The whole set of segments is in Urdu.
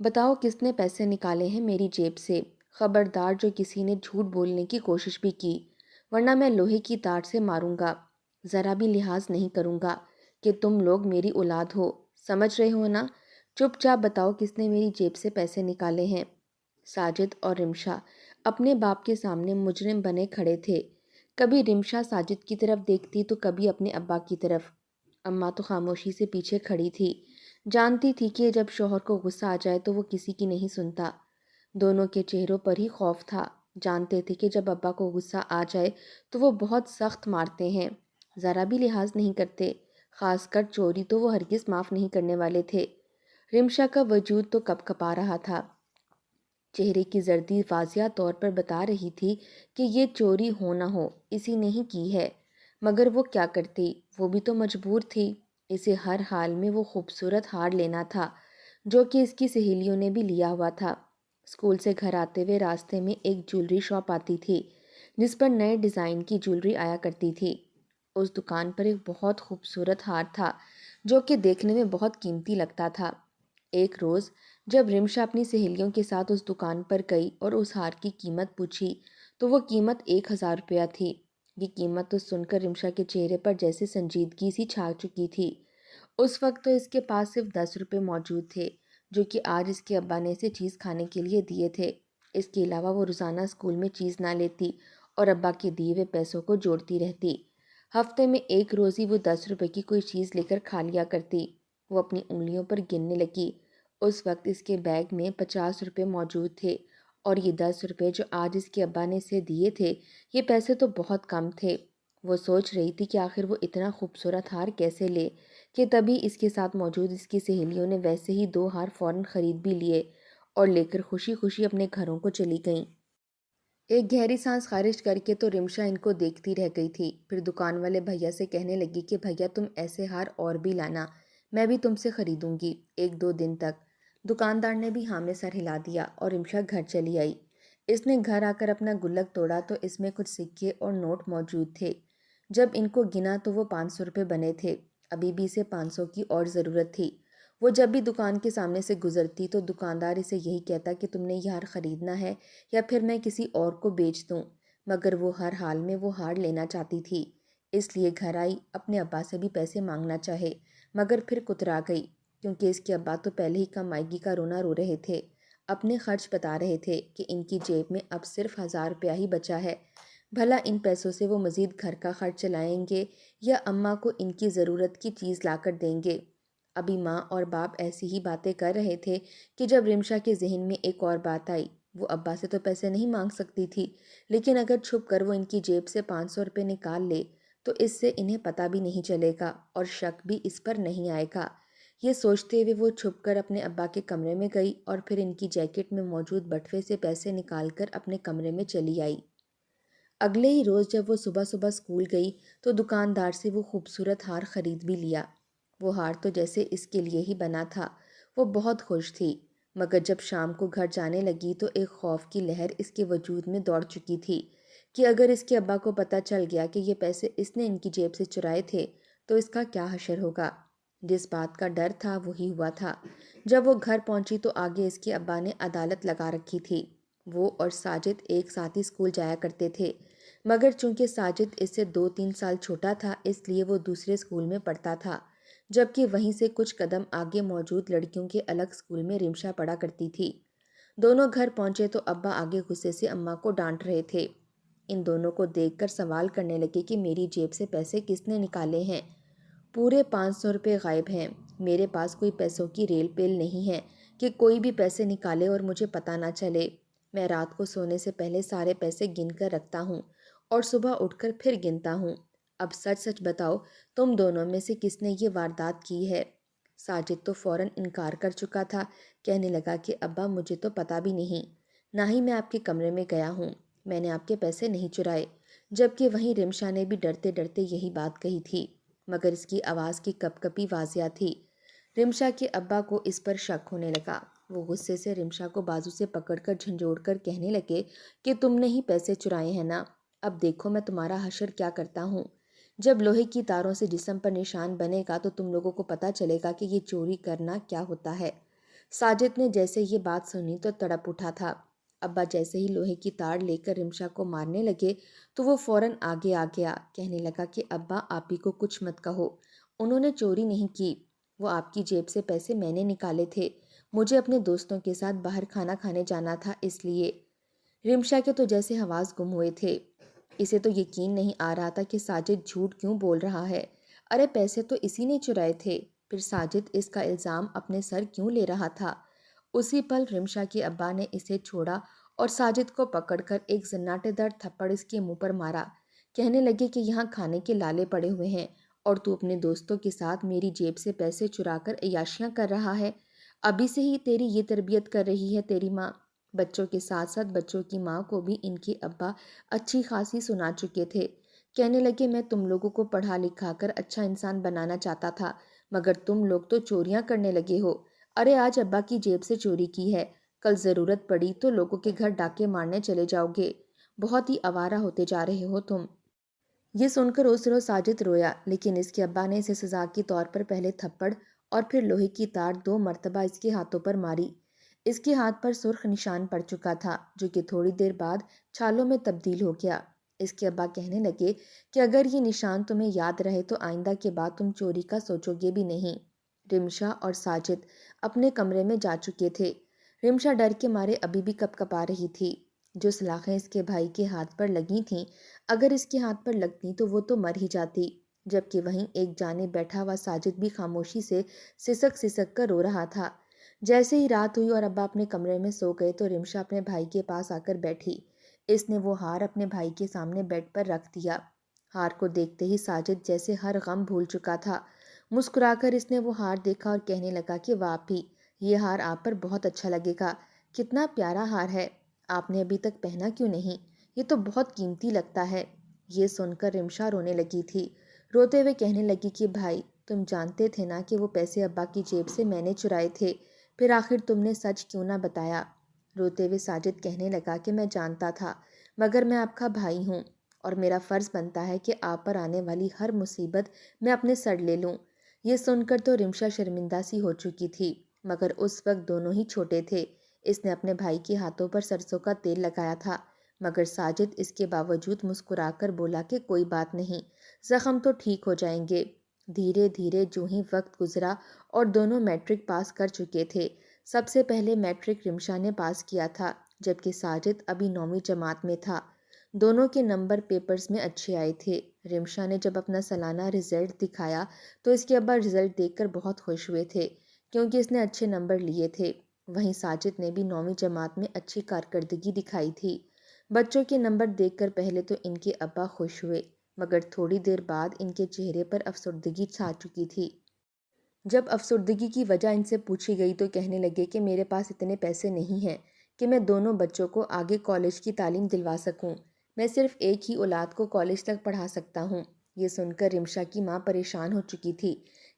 بتاؤ کس نے پیسے نکالے ہیں میری جیب سے؟ خبردار جو کسی نے جھوٹ بولنے کی کوشش بھی کی، ورنہ میں لوہے کی تار سے ماروں گا۔ ذرا بھی لحاظ نہیں کروں گا کہ تم لوگ میری اولاد ہو، سمجھ رہے ہو نا؟ چپ چاپ بتاؤ کس نے میری جیب سے پیسے نکالے ہیں؟ ساجد اور رمشا اپنے باپ کے سامنے مجرم بنے کھڑے تھے۔ کبھی رمشا ساجد کی طرف دیکھتی تو کبھی اپنے ابا کی طرف۔ اماں تو خاموشی سے پیچھے کھڑی تھی، جانتی تھی کہ جب شوہر کو غصہ آ جائے تو وہ کسی کی نہیں سنتا۔ دونوں کے چہروں پر ہی خوف تھا، جانتے تھے کہ جب ابا کو غصہ آ جائے تو وہ بہت سخت مارتے ہیں، ذرا بھی لحاظ نہیں کرتے، خاص کر چوری تو وہ ہرگز معاف نہیں کرنے والے تھے۔ رمشا کا وجود تو کپ کپا رہا تھا، چہرے کی زردی واضح طور پر بتا رہی تھی کہ یہ چوری ہو نہ ہو اسی نے ہی کی ہے، مگر وہ کیا کرتی، وہ بھی تو مجبور تھی۔ اسے ہر حال میں وہ خوبصورت ہار لینا تھا جو کہ اس کی سہیلیوں نے بھی لیا ہوا تھا۔ اسکول سے گھر آتے ہوئے راستے میں ایک جیولری شاپ آتی تھی جس پر نئے ڈیزائن کی جیولری آیا کرتی تھی۔ اس دکان پر ایک بہت خوبصورت ہار تھا جو کہ دیکھنے میں بہت قیمتی لگتا تھا۔ ایک روز جب رمشا اپنی سہیلیوں کے ساتھ اس دکان پر گئی اور اس ہار کی قیمت پوچھی تو وہ قیمت 1000 روپیہ تھی۔ یہ قیمت تو سن کر رمشا کے چہرے پر جیسے سنجیدگی سی چھا چکی تھی۔ اس وقت تو اس کے پاس صرف 10 روپے موجود تھے جو کہ آج اس کے ابا نے اسے چیز کھانے کے لیے دیے تھے۔ اس کے علاوہ وہ روزانہ اسکول میں چیز نہ لیتی اور ابا کے دیے ہوئے پیسوں کو جوڑتی رہتی۔ ہفتے میں ایک روز ہی وہ 10 روپے کی کوئی چیز لے کر کھا لیا کرتی۔ وہ اپنی انگلیوں پر گننے لگی۔ اس وقت اس کے بیگ میں 50 روپے موجود تھے اور یہ 10 روپے جو آج اس کے ابا نے اسے دیے تھے، یہ پیسے تو بہت کم تھے۔ وہ سوچ رہی تھی کہ آخر وہ اتنا خوبصورت ہار کیسے لے کہ تبھی اس کے ساتھ موجود اس کی سہیلیوں نے ویسے ہی 2 ہار فوراً خرید بھی لیے اور لے کر خوشی خوشی اپنے گھروں کو چلی گئیں۔ ایک گہری سانس خارج کر کے تو رمشا ان کو دیکھتی رہ گئی تھی، پھر دکان والے بھیا سے کہنے لگی کہ بھیا تم ایسے ہار اور بھی لانا، میں بھی تم سے خریدوں گی 1-2 دن تک۔ دکاندار نے بھی ہاں میں سر ہلا دیا اور رمشا گھر چلی آئی۔ اس نے گھر آ کر اپنا گلک توڑا تو اس میں کچھ سکے اور نوٹ موجود تھے۔ جب ان کو گنا تو وہ 500 روپے بنے تھے۔ ابھی بھی اسے 500 کی اور ضرورت تھی۔ وہ جب بھی دکان کے سامنے سے گزرتی تو دکاندار اسے یہی کہتا کہ تم نے یہ ہار خریدنا ہے یا پھر میں کسی اور کو بیچ دوں، مگر وہ ہر حال میں وہ ہار لینا چاہتی تھی۔ اس لیے گھر آئی، اپنے ابا سے بھی پیسے مانگنا چاہے، مگر پھر کترا گئی کیونکہ اس کے ابا تو پہلے ہی کمائیگی کا رونا رو رہے تھے۔ اپنے خرچ بتا رہے تھے کہ ان کی جیب میں اب صرف 1000 روپیہ ہی بچا ہے، بھلا ان پیسوں سے وہ مزید گھر کا خرچ چلائیں گے یا اماں کو ان کی ضرورت کی چیز لا کر دیں گے۔ ابھی ماں اور باپ ایسی ہی باتیں کر رہے تھے کہ جب رمشا کے ذہن میں ایک اور بات آئی۔ وہ ابا سے تو پیسے نہیں مانگ سکتی تھی، لیکن اگر چھپ کر وہ ان کی جیب سے 500 روپے نکال لے تو اس سے انہیں پتہ بھی نہیں چلے گا اور شک بھی اس پر نہیں آئے گا۔ یہ سوچتے ہوئے وہ چھپ کر اپنے ابا کے کمرے میں گئی اور پھر ان کی جیکٹ میں موجود بٹوے سے پیسے نکال کر اپنے کمرے میں چلی آئی۔ اگلے ہی روز جب وہ صبح صبح اسکول گئی تو دکاندار سے وہ خوبصورت ہار خرید بھی لیا۔ وہ ہار تو جیسے اس کے لیے ہی بنا تھا۔ وہ بہت خوش تھی، مگر جب شام کو گھر جانے لگی تو ایک خوف کی لہر اس کے وجود میں دوڑ چکی تھی کہ اگر اس کے ابا کو پتہ چل گیا کہ یہ پیسے اس نے ان کی جیب سے چرائے تھے تو اس کا کیا حشر ہوگا۔ جس بات کا ڈر تھا وہی ہوا تھا۔ جب وہ گھر پہنچی تو آگے اس کے ابا نے عدالت لگا رکھی تھی۔ وہ اور ساجد ایک ساتھ ہی اسکول جایا کرتے تھے، مگر چونکہ ساجد اس سے 2-3 سال چھوٹا تھا اس لیے وہ دوسرے اسکول میں پڑھتا تھا، جبکہ وہیں سے کچھ قدم آگے موجود لڑکیوں کے الگ اسکول میں رمشا پڑھا کرتی تھی۔ دونوں گھر پہنچے تو ابا آگے غصے سے اماں کو ڈانٹ رہے تھے۔ ان دونوں کو دیکھ کر سوال کرنے لگے کہ میری جیب سے پیسے کس نے نکالے ہیں؟ پورے 500 روپے غائب ہیں، میرے پاس کوئی پیسوں کی ریل پیل نہیں ہے کہ کوئی بھی پیسے نکالے اور مجھے پتہ نہ چلے۔ میں رات کو سونے سے پہلے سارے پیسے گن کر رکھتا ہوں اور صبح اٹھ کر پھر گنتا ہوں۔ اب سچ سچ بتاؤ تم دونوں میں سے کس نے یہ واردات کی ہے؟ ساجد تو فوراً انکار کر چکا تھا، کہنے لگا کہ ابا مجھے تو پتہ بھی نہیں، نہ ہی میں آپ کے کمرے میں گیا ہوں، میں نے آپ کے پیسے نہیں چرائے۔ جبکہ وہیں رمشا نے بھی ڈرتے ڈرتے یہی بات کہی تھی، مگر اس کی آواز کی کپ کپی واضح تھی۔ رمشا کے ابا کو اس پر شک ہونے لگا۔ وہ غصے سے رمشا کو بازو سے پکڑ کر جھنجھوڑ کر کہنے لگے کہ تم نے ہی پیسے چرائے ہیں نا، اب دیکھو میں تمہارا حشر کیا کرتا ہوں۔ جب لوہے کی تاروں سے جسم پر نشان بنے گا تو تم لوگوں کو پتہ چلے گا کہ یہ چوری کرنا کیا ہوتا ہے۔ ساجد نے جیسے یہ بات سنی تو تڑپ اٹھا تھا۔ ابا جیسے ہی لوہے کی تاڑ لے کر رمشا کو مارنے لگے تو وہ فوراً آگے آ گیا، کہنے لگا کہ ابا آپ ہی کو کچھ مت کہو، انہوں نے چوری نہیں کی، وہ آپ کی جیب سے پیسے میں نے نکالے تھے، مجھے اپنے دوستوں کے ساتھ باہر کھانا کھانے جانا تھا اس لیے۔ رمشا کے تو جیسے حواس گم ہوئے تھے، اسے تو یقین نہیں آ رہا تھا کہ ساجد جھوٹ کیوں بول رہا ہے۔ ارے پیسے تو اسی نے چرائے تھے، پھر ساجد اس کا الزام اپنے سر کیوں لے رہا تھا؟ اسی پل رمشا کے ابا نے اسے چھوڑا اور ساجد کو پکڑ کر ایک زناٹے دار تھپڑ اس کے منہ پر مارا، کہنے لگے کہ یہاں کھانے کے لالے پڑے ہوئے ہیں اور تو اپنے دوستوں کے ساتھ میری جیب سے پیسے چرا کر عیاشیاں کر رہا ہے۔ ابھی سے ہی تیری یہ تربیت کر رہی ہے تیری ماں۔ بچوں کے ساتھ ساتھ بچوں کی ماں کو بھی ان کے ابا اچھی خاصی سنا چکے تھے، کہنے لگے میں تم لوگوں کو پڑھا لکھا کر اچھا انسان بنانا چاہتا تھا، مگر تم لوگ تو چوریاں کرنے لگے ہو۔ ارے آج ابا کی جیب سے چوری کی ہے، کل ضرورت پڑی تو لوگوں کے گھر ڈاکے مارنے چلے جاؤ گے، بہت ہی آوارہ ہوتے جا رہے ہو تم۔ یہ سن کر اس روز ساجد رویا، لیکن اس کے ابا نے اسے سزا کے طور پر پہلے تھپڑ اور پھر لوہے کی تار 2 مرتبہ اس کے ہاتھوں پر ماری۔ اس کے ہاتھ پر سرخ نشان پڑ چکا تھا جو کہ تھوڑی دیر بعد چھالوں میں تبدیل ہو گیا۔ اس کے ابا کہنے لگے کہ اگر یہ نشان تمہیں یاد رہے تو آئندہ کے بعد تم چوری کا سوچو گے بھی نہیں۔ رمشا اور ساجد اپنے کمرے میں جا چکے تھے۔ رمشا ڈر کے مارے ابھی بھی کپ کپا رہی تھی۔ جو سلاخیں اس کے بھائی کے ہاتھ پر لگی تھیں، اگر اس کے ہاتھ پر لگتی تو وہ تو مر ہی جاتی، جبکہ وہیں ایک جانب بیٹھا ہوا ساجد بھی خاموشی سے سسک سسک کر رو رہا تھا۔ جیسے ہی رات ہوئی اور ابا اپنے کمرے میں سو گئے تو رمشا اپنے بھائی کے پاس آ کر بیٹھی۔ اس نے وہ ہار اپنے بھائی کے سامنے بیڈ پر رکھ دیا۔ ہار کو دیکھتے ہی ساجد جیسے ہر غم بھول چکا تھا۔ مسکرا کر اس نے وہ ہار دیکھا اور کہنے لگا کہ واپی یہ ہار آپ پر بہت اچھا لگے گا، کتنا پیارا ہار ہے، آپ نے ابھی تک پہنا کیوں نہیں؟ یہ تو بہت قیمتی لگتا ہے۔ یہ سن کر رمشا رونے لگی تھی، روتے ہوئے کہنے لگی کہ بھائی تم جانتے تھے نا کہ وہ پیسے ابا کی جیب سے میں نے چرائے تھے، پھر آخر تم نے سچ کیوں نہ بتایا؟ روتے ہوئے ساجد کہنے لگا کہ میں جانتا تھا، مگر میں آپ کا بھائی ہوں اور میرا فرض بنتا ہے کہ آپ پر آنے والی ہر مصیبت میں اپنے سر لے لوں۔ یہ سن کر تو رمشا شرمندہ سی ہو چکی تھی، مگر اس وقت دونوں ہی چھوٹے تھے۔ اس نے اپنے بھائی کے ہاتھوں پر سرسوں کا تیل لگایا تھا، مگر ساجد اس کے باوجود مسکرا کر بولا کہ کوئی بات نہیں، زخم تو ٹھیک ہو جائیں گے۔ دھیرے دھیرے جو ہی وقت گزرا اور دونوں میٹرک پاس کر چکے تھے، سب سے پہلے میٹرک رمشا نے پاس کیا تھا، جبکہ ساجد ابھی 9ویں جماعت میں تھا۔ دونوں کے نمبر پیپرز میں اچھے آئے تھے۔ رمشا نے جب اپنا سالانہ رزلٹ دکھایا تو اس کے ابا رزلٹ دیکھ کر بہت خوش ہوئے تھے، کیونکہ اس نے اچھے نمبر لیے تھے۔ وہیں ساجد نے بھی 9ویں جماعت میں اچھی کارکردگی دکھائی تھی۔ بچوں کے نمبر دیکھ کر پہلے تو ان کے ابا خوش ہوئے، مگر تھوڑی دیر بعد ان کے چہرے پر افسردگی چھا چکی تھی۔ جب افسردگی کی وجہ ان سے پوچھی گئی تو کہنے لگے کہ میرے پاس اتنے پیسے نہیں ہیں کہ میں دونوں بچوں کو آگے کالج کی تعلیم دلوا سکوں، میں صرف ایک ہی اولاد کو کالج تک پڑھا سکتا ہوں۔ یہ سن کر رمشا کی ماں پریشان ہو چکی تھی،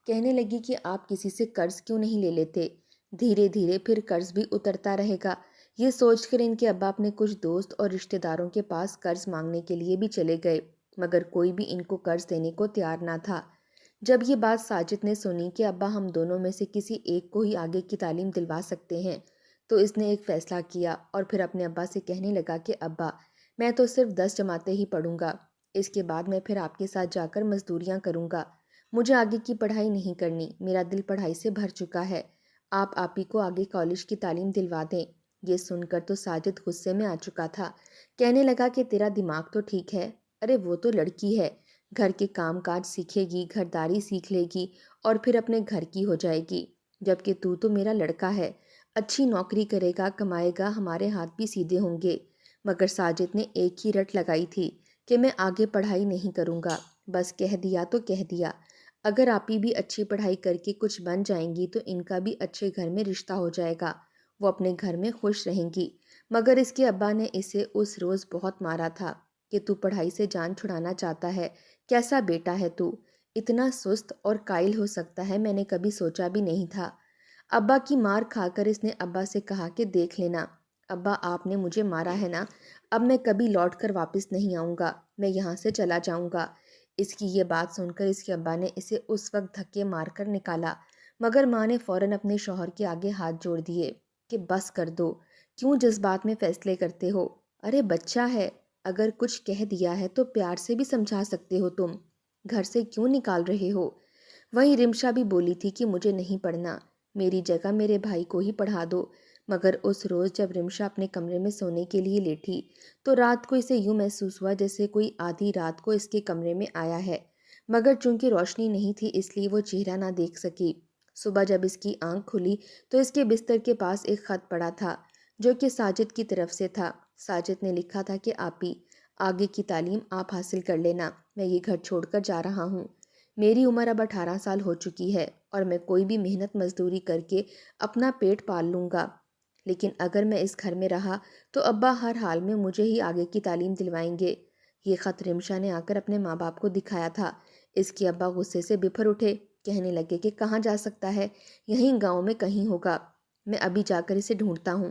کہنے لگی کہ آپ کسی سے قرض کیوں نہیں لے لیتے؟ دھیرے دھیرے پھر قرض بھی اترتا رہے گا۔ یہ سوچ کر ان کے ابا اپنے کچھ دوست اور رشتہ داروں کے پاس قرض مانگنے کے لیے بھی چلے گئے، مگر کوئی بھی ان کو قرض دینے کو تیار نہ تھا۔ جب یہ بات ساجد نے سنی کہ ابا ہم دونوں میں سے کسی ایک کو ہی آگے کی تعلیم دلوا سکتے ہیں، تو اس نے ایک فیصلہ کیا اور پھر اپنے ابا سے کہنے لگا کہ ابا میں تو صرف 10 جماعتیں ہی پڑھوں گا، اس کے بعد میں پھر آپ کے ساتھ جا کر مزدوریاں کروں گا، مجھے آگے کی پڑھائی نہیں کرنی، میرا دل پڑھائی سے بھر چکا ہے، آپ ہی کو آگے کالج کی تعلیم دلوا دیں۔ یہ سن کر تو ساجد غصے میں آ چکا تھا، کہنے لگا کہ تیرا دماغ تو ٹھیک ہے، ارے وہ تو لڑکی ہے، گھر کے کام کاج سیکھے گی، گھرداری سیکھ لے گی اور پھر اپنے گھر کی ہو جائے گی، جبکہ تو میرا لڑکا ہے، اچھی نوکری کرے گا، کمائے گا، ہمارے ہاتھ بھی سیدھے ہوں گے۔ مگر ساجد نے ایک ہی رٹ لگائی تھی کہ میں آگے پڑھائی نہیں کروں گا، بس کہہ دیا تو کہہ دیا، اگر آپ ہی بھی اچھی پڑھائی کر کے کچھ بن جائیں گی تو ان کا بھی اچھے گھر میں رشتہ ہو جائے گا، وہ اپنے گھر میں خوش رہیں گی۔ مگر اس کے ابا نے اسے اس روز بہت مارا تھا کہ تو پڑھائی سے جان چھڑانا چاہتا ہے، کیسا بیٹا ہے تو، اتنا سست اور قائل ہو سکتا ہے، میں نے کبھی سوچا بھی نہیں تھا۔ ابا کی مار کھا کر اس نے ابا سے کہا کہ دیکھ لینا ابا، آپ نے مجھے مارا ہے نا، اب میں کبھی لوٹ کر واپس نہیں آؤں گا، میں یہاں سے چلا جاؤں گا۔ اس کی یہ بات سن کر اس کے ابا نے اسے اس وقت دھکے مار کر نکالا، مگر ماں نے فوراً اپنے شوہر کے آگے ہاتھ جوڑ دیے کہ بس کر دو، کیوں جذبات میں فیصلے کرتے ہو؟ ارے بچہ ہے، اگر کچھ کہہ دیا ہے تو پیار سے بھی سمجھا سکتے ہو، تم گھر سے کیوں نکال رہے ہو؟ وہیں رمشا بھی بولی تھی کہ مجھے نہیں پڑھنا، میری جگہ میرے بھائی کو ہی پڑھا دو۔ مگر اس روز جب رمشا اپنے کمرے میں سونے کے لیے لیٹی تو رات کو اسے یوں محسوس ہوا جیسے کوئی آدھی رات کو اس کے کمرے میں آیا ہے، مگر چونکہ روشنی نہیں تھی اس لیے وہ چہرہ نہ دیکھ سکی۔ صبح جب اس کی آنکھ کھلی تو اس کے بستر کے پاس ایک خط پڑا تھا جو کہ ساجد کی طرف سے تھا۔ ساجد نے لکھا تھا کہ آپی، آگے کی تعلیم آپ حاصل کر لینا، میں یہ گھر چھوڑ کر جا رہا ہوں۔ میری عمر اب 18 سال ہو چکی ہے اور میں کوئی بھی محنت مزدوری کر کے اپنا پیٹ پال لوں گا، لیکن اگر میں اس گھر میں رہا تو ابا ہر حال میں مجھے ہی آگے کی تعلیم دلوائیں گے۔ یہ خط رمشا نے آ کر اپنے ماں باپ کو دکھایا تھا۔ اس کے ابا غصے سے بفر اٹھے، کہنے لگے کہ کہاں جا سکتا ہے، یہیں گاؤں میں کہیں ہوگا، میں ابھی جا کر اسے ڈھونڈتا ہوں۔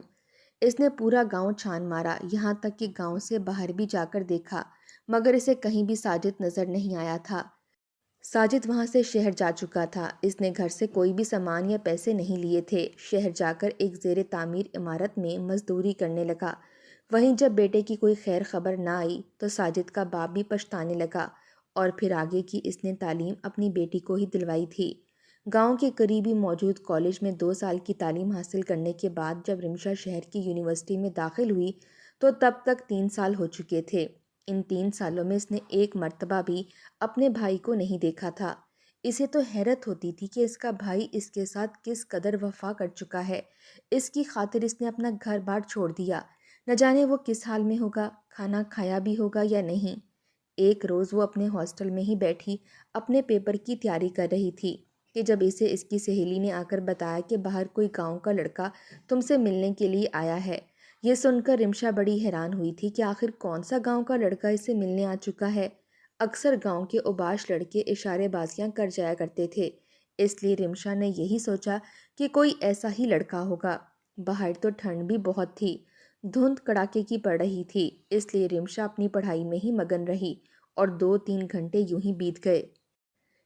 اس نے پورا گاؤں چھان مارا، یہاں تک کہ گاؤں سے باہر بھی جا کر دیکھا، مگر اسے کہیں بھی ساجد نظر نہیں آیا تھا۔ ساجد وہاں سے شہر جا چکا تھا۔ اس نے گھر سے کوئی بھی سامان یا پیسے نہیں لیے تھے۔ شہر جا کر ایک زیر تعمیر عمارت میں مزدوری کرنے لگا۔ وہیں جب بیٹے کی کوئی خیر خبر نہ آئی تو ساجد کا باپ بھی پچھتانے لگا، اور پھر آگے کی اس نے تعلیم اپنی بیٹی کو ہی دلوائی تھی۔ گاؤں کے قریب ہی موجود کالج میں 2 سال کی تعلیم حاصل کرنے کے بعد جب رمشا شہر کی یونیورسٹی میں داخل ہوئی تو تب تک 3 سال ہو چکے تھے۔ ان 3 سالوں میں اس نے ایک مرتبہ بھی اپنے بھائی کو نہیں دیکھا تھا۔ اسے تو حیرت ہوتی تھی کہ اس کا بھائی اس کے ساتھ کس قدر وفا کر چکا ہے۔ اس کی خاطر اس نے اپنا گھر بار چھوڑ دیا، نہ جانے وہ کس حال میں ہوگا، کھانا کھایا بھی ہوگا یا نہیں۔ ایک روز وہ اپنے ہاسٹل میں ہی بیٹھی اپنے پیپر کی تیاری کر رہی تھی کہ جب اسے اس کی سہیلی نے آ کر بتایا کہ باہر کوئی گاؤں کا لڑکا تم سے ملنے کے لیے آیا ہے۔ یہ سن کر رمشا بڑی حیران ہوئی تھی کہ آخر کون سا گاؤں کا لڑکا اسے ملنے آ چکا ہے۔ اکثر گاؤں کے اوباش لڑکے اشارے بازیاں کر جایا کرتے تھے، اس لیے رمشا نے یہی سوچا کہ کوئی ایسا ہی لڑکا ہوگا۔ باہر تو ٹھنڈ بھی بہت تھی، دھند کڑاکے کی پڑ رہی تھی، اس لیے رمشا اپنی پڑھائی میں ہی مگن رہی اور 2-3 گھنٹے یوں ہی بیت گئے۔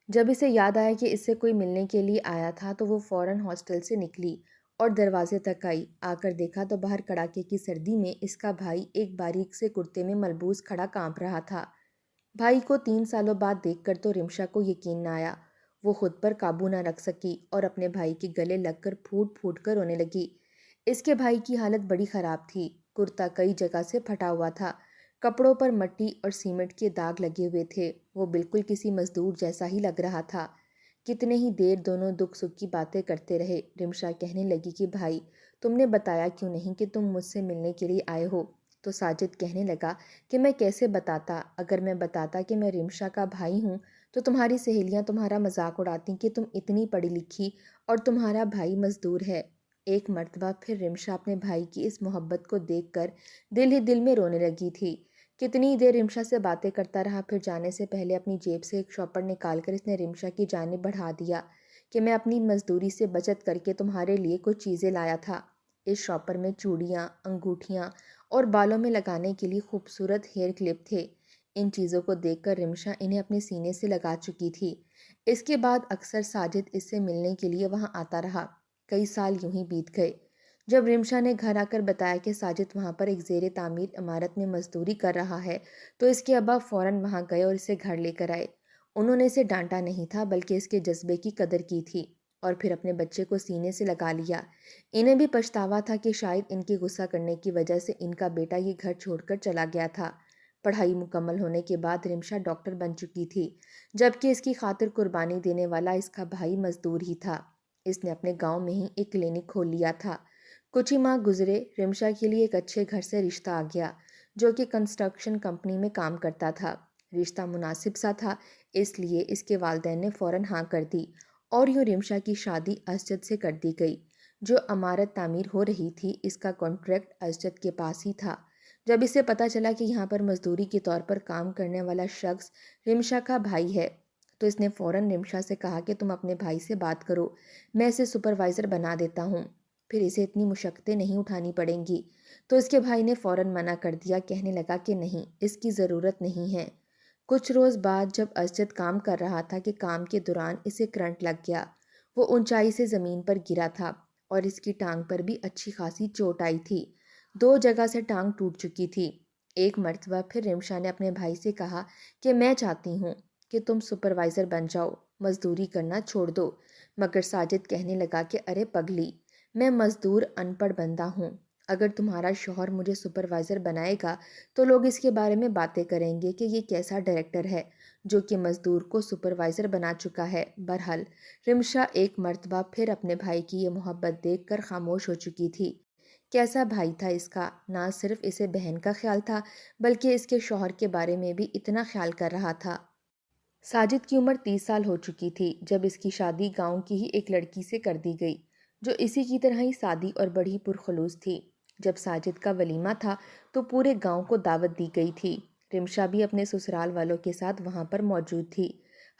جب اسے یاد آیا کہ اس سے کوئی ملنے کے لیے آیا تھا تو وہ فوراً ہاسٹل سے نکلی اور دروازے تک آئی۔ آ کر دیکھا تو باہر کڑاکے کی سردی میں اس کا بھائی ایک باریک سے کرتے میں ملبوس کھڑا کانپ رہا تھا۔ بھائی کو 3 سالوں بعد دیکھ کر تو رمشا کو یقین نہ آیا۔ وہ خود پر قابو نہ رکھ سکی اور اپنے بھائی کے گلے لگ کر پھوٹ پھوٹ کر رونے لگی۔ اس کے بھائی کی حالت بڑی خراب تھی، کرتا کئی جگہ سے پھٹا ہوا تھا، کپڑوں پر مٹی اور سیمنٹ کے داغ لگے ہوئے تھے، وہ بالکل کسی مزدور جیسا ہی لگ رہا تھا۔ کتنے ہی دیر دونوں دکھ سکھ کی باتیں کرتے رہے۔ رمشا کہنے لگی کہ بھائی، تم نے بتایا کیوں نہیں کہ تم مجھ سے ملنے کے لیے آئے ہو؟ تو ساجد کہنے لگا کہ میں کیسے بتاتا، اگر میں بتاتا کہ میں رمشا کا بھائی ہوں تو تمہاری سہیلیاں تمہارا مذاق اڑاتی کہ تم اتنی پڑھی لکھی اور تمہارا بھائی مزدور ہے۔ ایک مرتبہ پھر رمشا اپنے بھائی کی اس محبت کو دیکھ کر دل ہی دل میں رونے لگی تھی۔ کتنی دیر رمشا سے باتیں کرتا رہا، پھر جانے سے پہلے اپنی جیب سے ایک شاپر نکال کر اس نے رمشا کی جانب بڑھا دیا کہ میں اپنی مزدوری سے بچت کر کے تمہارے لیے کچھ چیزیں لایا تھا۔ اس شاپر میں چوڑیاں، انگوٹھیاں اور بالوں میں لگانے کے لیے خوبصورت ہیئر کلپ تھے۔ ان چیزوں کو دیکھ کر رمشا انہیں اپنے سینے سے لگا چکی تھی۔ اس کے بعد اکثر ساجد اس سے ملنے کے لیے وہاں آتا رہا۔ کئی سال یوں ہی بیت گئے۔ جب رمشا نے گھر آ کر بتایا کہ ساجد وہاں پر ایک زیر تعمیر عمارت میں مزدوری کر رہا ہے تو اس کے ابا فوراً وہاں گئے اور اسے گھر لے کر آئے۔ انہوں نے اسے ڈانٹا نہیں تھا بلکہ اس کے جذبے کی قدر کی تھی اور پھر اپنے بچے کو سینے سے لگا لیا۔ انہیں بھی پچھتاوا تھا کہ شاید ان کی غصہ کرنے کی وجہ سے ان کا بیٹا یہ گھر چھوڑ کر چلا گیا تھا۔ پڑھائی مکمل ہونے کے بعد رمشا ڈاکٹر بن چکی تھی، جبکہ اس کی خاطر قربانی دینے والا اس کا بھائی مزدور ہی تھا۔ اس نے اپنے گاؤں میں ہی ایک کلینک کھول لیا تھا۔ کچھ ہی ماہ گزرے، رمشا کے لیے ایک اچھے گھر سے رشتہ آ گیا جو کہ کنسٹرکشن کمپنی میں کام کرتا تھا۔ رشتہ مناسب سا تھا، اس لیے اس کے والدین نے فوراً ہاں کر دی اور یوں رمشا کی شادی اسجد سے کر دی گئی۔ جو عمارت تعمیر ہو رہی تھی اس کا کانٹریکٹ اسجد کے پاس ہی تھا۔ جب اسے پتہ چلا کہ یہاں پر مزدوری کے طور پر کام کرنے والا شخص رمشا کا بھائی ہے تو اس نے فوراً رمشا سے کہا کہ تم اپنے بھائی سے بات کرو، میں اسے سپروائزر بنا دیتا ہوں، پھر اسے اتنی مشقتیں نہیں اٹھانی پڑیں گی۔ تو اس کے بھائی نے فوراً منع کر دیا، کہنے لگا کہ نہیں، اس کی ضرورت نہیں ہے۔ کچھ روز بعد جب اسجد کام کر رہا تھا کہ کام کے دوران اسے کرنٹ لگ گیا۔ وہ اونچائی سے زمین پر گرا تھا اور اس کی ٹانگ پر بھی اچھی خاصی چوٹ آئی تھی۔ 2 جگہ سے ٹانگ ٹوٹ چکی تھی۔ ایک مرتبہ پھر رمشا نے اپنے بھائی سے کہا کہ میں چاہتی ہوں کہ تم سپروائزر بن جاؤ، مزدوری کرنا چھوڑ دو، مگر ساجد کہنے لگا کہ ارے پگلی، میں مزدور ان پڑھ بندہ ہوں، اگر تمہارا شوہر مجھے سپروائزر بنائے گا تو لوگ اس کے بارے میں باتیں کریں گے کہ یہ کیسا ڈائریکٹر ہے جو کہ مزدور کو سپروائزر بنا چکا ہے۔ بہرحال رمشا ایک مرتبہ پھر اپنے بھائی کی یہ محبت دیکھ کر خاموش ہو چکی تھی۔ کیسا بھائی تھا اس کا، نہ صرف اسے بہن کا خیال تھا بلکہ اس کے شوہر کے بارے میں بھی اتنا خیال کر رہا تھا۔ ساجد کی عمر 30 سال ہو چکی تھی جب اس کی شادی گاؤں کی ہی ایک لڑکی سے کر دی گئی جو اسی کی طرح ہی سادی اور بڑی پرخلوص تھی۔ جب ساجد کا ولیمہ تھا تو پورے گاؤں کو دعوت دی گئی تھی۔ رمشا بھی اپنے سسرال والوں کے ساتھ وہاں پر موجود تھی۔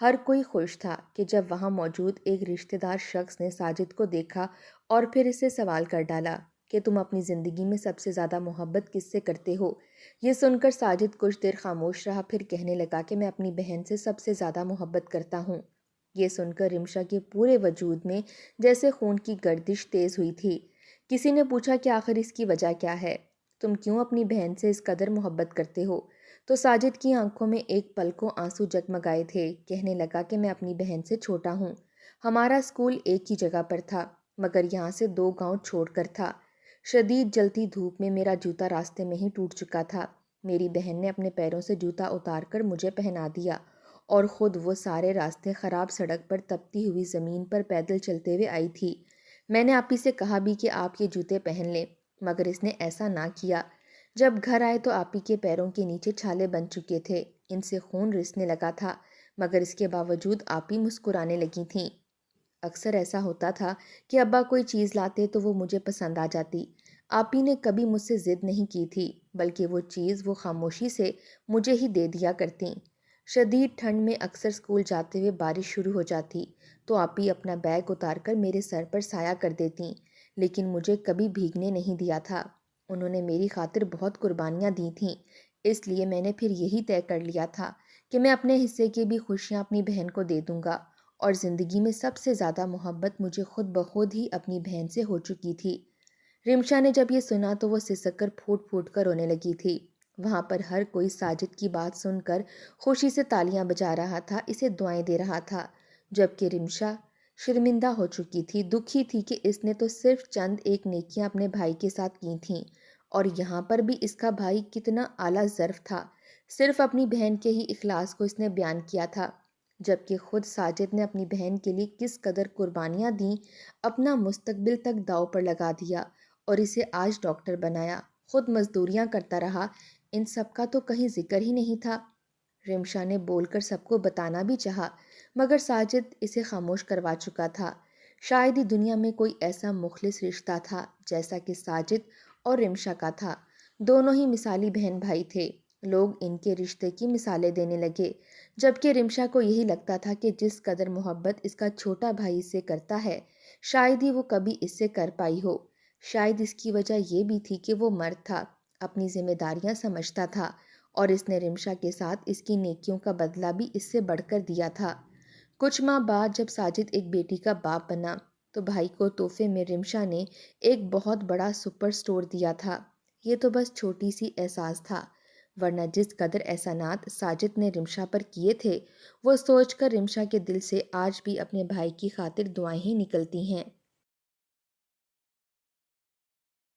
ہر کوئی خوش تھا کہ جب وہاں موجود ایک رشتہ دار شخص نے ساجد کو دیکھا اور پھر اسے سوال کر ڈالا کہ تم اپنی زندگی میں سب سے زیادہ محبت کس سے کرتے ہو۔ یہ سن کر ساجد کچھ دیر خاموش رہا، پھر کہنے لگا کہ میں اپنی بہن سے سب سے زیادہ محبت کرتا ہوں۔ یہ سن کر رمشا کے پورے وجود میں جیسے خون کی گردش تیز ہوئی تھی۔ کسی نے پوچھا کہ آخر اس کی وجہ کیا ہے، تم کیوں اپنی بہن سے اس قدر محبت کرتے ہو؟ تو ساجد کی آنکھوں میں ایک پل کو آنسو جگمگائے تھے۔ کہنے لگا کہ میں اپنی بہن سے چھوٹا ہوں، ہمارا اسکول ایک ہی جگہ پر تھا مگر یہاں سے 2 گاؤں چھوڑ کر تھا۔ شدید جلتی دھوپ میں میرا جوتا راستے میں ہی ٹوٹ چکا تھا، میری بہن نے اپنے پیروں سے جوتا اتار کر مجھے پہنا دیا اور خود وہ سارے راستے خراب سڑک پر تپتی ہوئی زمین پر پیدل چلتے ہوئے آئی تھی۔ میں نے آپی سے کہا بھی کہ آپ یہ جوتے پہن لیں مگر اس نے ایسا نہ کیا۔ جب گھر آئے تو آپی کے پیروں کے نیچے چھالے بن چکے تھے، ان سے خون رسنے لگا تھا مگر اس کے باوجود آپی مسکرانے لگی تھیں۔ اکثر ایسا ہوتا تھا کہ ابا کوئی چیز لاتے تو وہ مجھے پسند آ جاتی۔ آپی نے کبھی مجھ سے ضد نہیں کی تھی بلکہ وہ چیز وہ خاموشی سے مجھے ہی دے دیا کرتیں۔ شدید ٹھنڈ میں اکثر اسکول جاتے ہوئے بارش شروع ہو جاتی تو آپی اپنا بیگ اتار کر میرے سر پر سایہ کر دیتیں، لیکن مجھے کبھی بھیگنے نہیں دیا تھا۔ انہوں نے میری خاطر بہت قربانیاں دی تھیں، اس لیے میں نے پھر یہی طے کر لیا تھا کہ میں اپنے حصے کی بھی خوشیاں اپنی بہن کو دے دوں گا، اور زندگی میں سب سے زیادہ محبت مجھے خود بخود ہی اپنی بہن سے ہو چکی تھی۔ رمشا نے جب یہ سنا تو وہ سسک کر پھوٹ پھوٹ کر رونے لگی تھی۔ وہاں پر ہر کوئی ساجد کی بات سن کر خوشی سے تالیاں بجا رہا تھا، اسے دعائیں دے رہا تھا، جبکہ رمشا شرمندہ ہو چکی تھی، دکھی تھی کہ اس نے تو صرف چند ایک نیکیاں اپنے بھائی کے ساتھ کی تھیں اور یہاں پر بھی اس کا بھائی کتنا اعلیٰ ظرف تھا، صرف اپنی بہن کے ہی اخلاص کو اس نے بیان کیا تھا، جبکہ خود ساجد نے اپنی بہن کے لیے کس قدر قربانیاں دیں، اپنا مستقبل تک داؤ پر لگا دیا اور اسے آج ڈاکٹر بنایا، خود مزدوریاں کرتا رہا، ان سب کا تو کہیں ذکر ہی نہیں تھا۔ رمشا نے بول کر سب کو بتانا بھی چاہا مگر ساجد اسے خاموش کروا چکا تھا۔ شاید ہی دنیا میں کوئی ایسا مخلص رشتہ تھا جیسا کہ ساجد اور رمشا کا تھا۔ دونوں ہی مثالی بہن بھائی تھے، لوگ ان کے رشتے کی مثالیں دینے لگے، جبکہ رمشا کو یہی لگتا تھا کہ جس قدر محبت اس کا چھوٹا بھائی اس سے کرتا ہے شاید ہی وہ کبھی اس سے کر پائی ہو۔ شاید اس کی وجہ یہ بھی تھی کہ وہ مرد تھا، اپنی ذمہ داریاں سمجھتا تھا اور اس نے رمشا کے ساتھ اس کی نیکیوں کا بدلہ بھی اس سے بڑھ کر دیا تھا۔ کچھ ماہ بعد جب ساجد ایک بیٹی کا باپ بنا تو بھائی کو تحفے میں رمشا نے ایک بہت بڑا سپر سٹور دیا تھا۔ یہ تو بس چھوٹی سی احساس تھا، ورنہ جس قدر احسانات ساجد نے رمشا پر کیے تھے وہ سوچ کر رمشا کے دل سے آج بھی اپنے بھائی کی خاطر دعائیں ہی نکلتی ہیں۔